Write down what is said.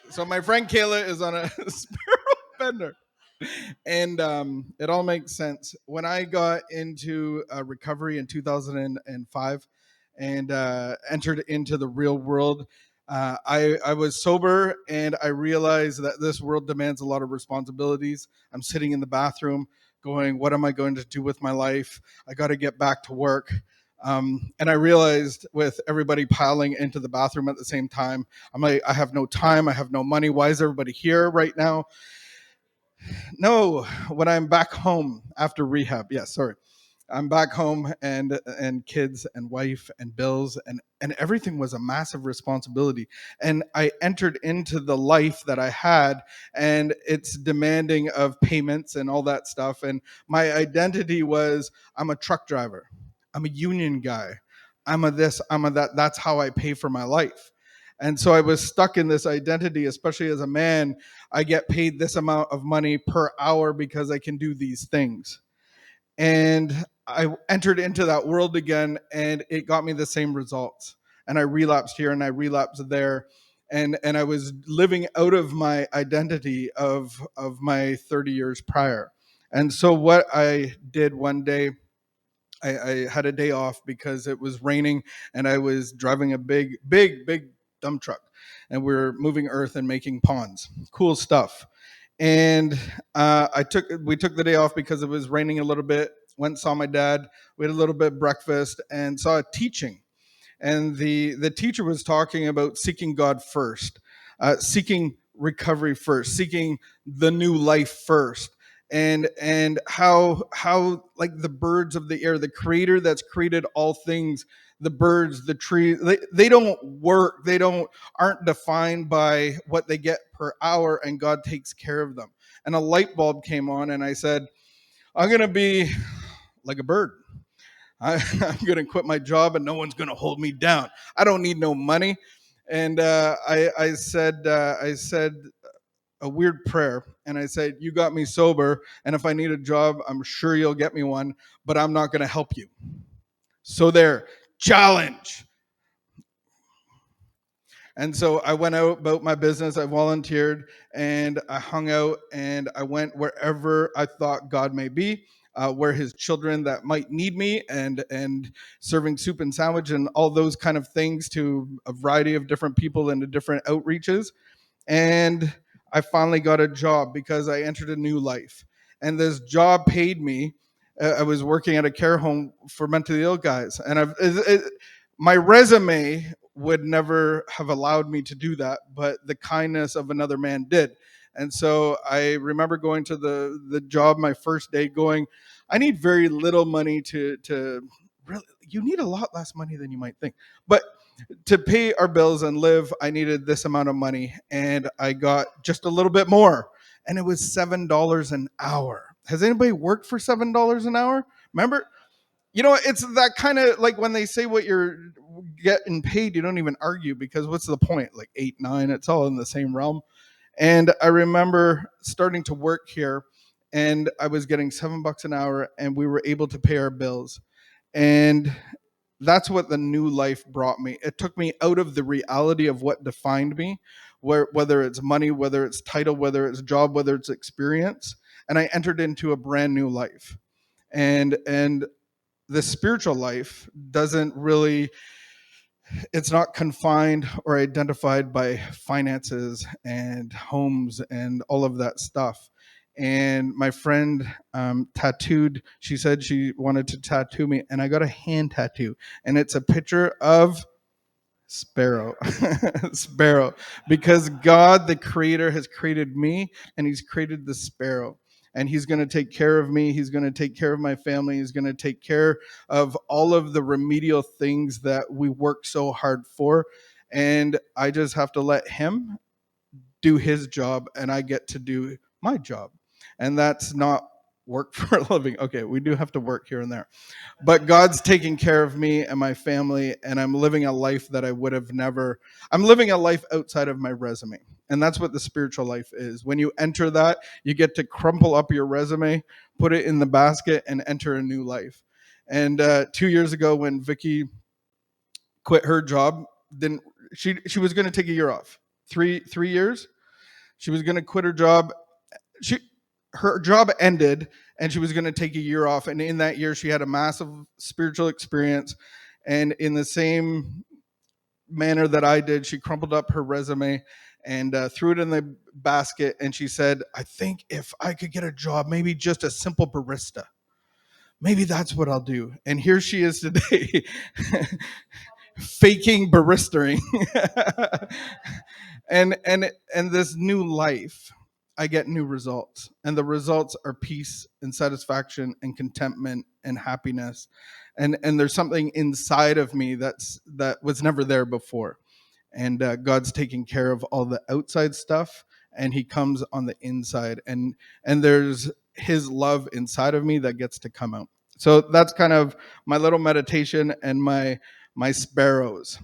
So my friend Kayla is on a Sparrow bender, and it all makes sense. When I got into recovery in 2005 and entered into the real world, I was sober and I realized that this world demands a lot of responsibilities. I'm sitting in the bathroom going, what am I going to do with my life? I got to get back to work. And I realized with everybody piling into the bathroom at the same time, I'm like, I have no time. I have no money. Why is everybody here right now? No, when I'm back home after rehab. Yeah, sorry. I'm back home and kids and wife and bills and everything was a massive responsibility. And I entered into the life that I had and it's demanding of payments and all that stuff. And my identity was I'm a truck driver. I'm a union guy. I'm a this, I'm a that. That's how I pay for my life. And so I was stuck in this identity, especially as a man. I get paid this amount of money per hour because I can do these things. And I entered into that world again and it got me the same results. And I relapsed here and I relapsed there. And I was living out of my identity of my 30 years prior. And so what I did one day, I had a day off because it was raining and I was driving a big dump truck and we are moving earth and making ponds. Cool stuff. And we took the day off because it was raining a little bit. Went and saw my dad. We had a little bit of breakfast and saw a teaching. And the teacher was talking about seeking God first, seeking recovery first, seeking the new life first, and how like the birds of the air, the Creator that's created all things, the birds, the trees, they don't work, they don't aren't defined by what they get per hour, and God takes care of them. And a light bulb came on, and I said, I'm gonna be like a bird. I'm going to quit my job and no one's going to hold me down. I don't need no money. And I said a weird prayer. And I said, you got me sober. And if I need a job, I'm sure you'll get me one, but I'm not going to help you. So there, challenge. And so I went out about my business. I volunteered and I hung out and I went wherever I thought God may be, where His children that might need me, and serving soup and sandwich and all those kind of things to a variety of different people and to different outreaches. And I finally got a job because I entered a new life. And this job paid me. I was working at a care home for mentally ill guys, and my resume would never have allowed me to do that, but the kindness of another man did. And so I remember going to the job my first day, going, I need very little money to really. You need a lot less money than you might think, but to pay our bills and live, I needed this amount of money, and I got just a little bit more, and it was $7 an hour. Has anybody worked for $7 an hour? Remember, it's that kind of like when they say what you're getting paid, you don't even argue because what's the point? Like 8, 9, it's all in the same realm. And I remember starting to work here, and I was getting $7 an hour, and we were able to pay our bills. And that's what the new life brought me. It took me out of the reality of what defined me, whether it's money, whether it's title, whether it's job, whether it's experience, and I entered into a brand new life. And the spiritual life doesn't really, it's not confined or identified by finances and homes and all of that stuff. And my friend tattooed, she said she wanted to tattoo me, and I got a hand tattoo, and it's a picture of Sparrow. Sparrow. Because God, the creator, has created me and He's created the sparrow. And He's going to take care of me. He's going to take care of my family. He's going to take care of all of the remedial things that we work so hard for. And I just have to let Him do His job and I get to do my job. And that's not work for a living. Okay, we do have to work here and there. But God's taking care of me and my family, and I'm living a life that I would have never. I'm living a life outside of my resume. And that's what the spiritual life is. When you enter that, you get to crumple up your resume, put it in the basket, and enter a new life. And 2 years ago, when Vicky quit her job, then she was going to take a year off. Three years. She was going to quit her job. She Her job ended, and she was going to take a year off. And in that year, she had a massive spiritual experience. And in the same manner that I did, she crumpled up her resume and threw it in the basket. And she said, "I think if I could get a job, maybe just a simple barista, maybe that's what I'll do." And here she is today, faking baristering. And this new life, I get new results, and the results are peace and satisfaction and contentment and happiness. And there's something inside of me that was never there before. And God's taking care of all the outside stuff, and he comes on the inside, and there's his love inside of me that gets to come out. So that's kind of my little meditation and my sparrows.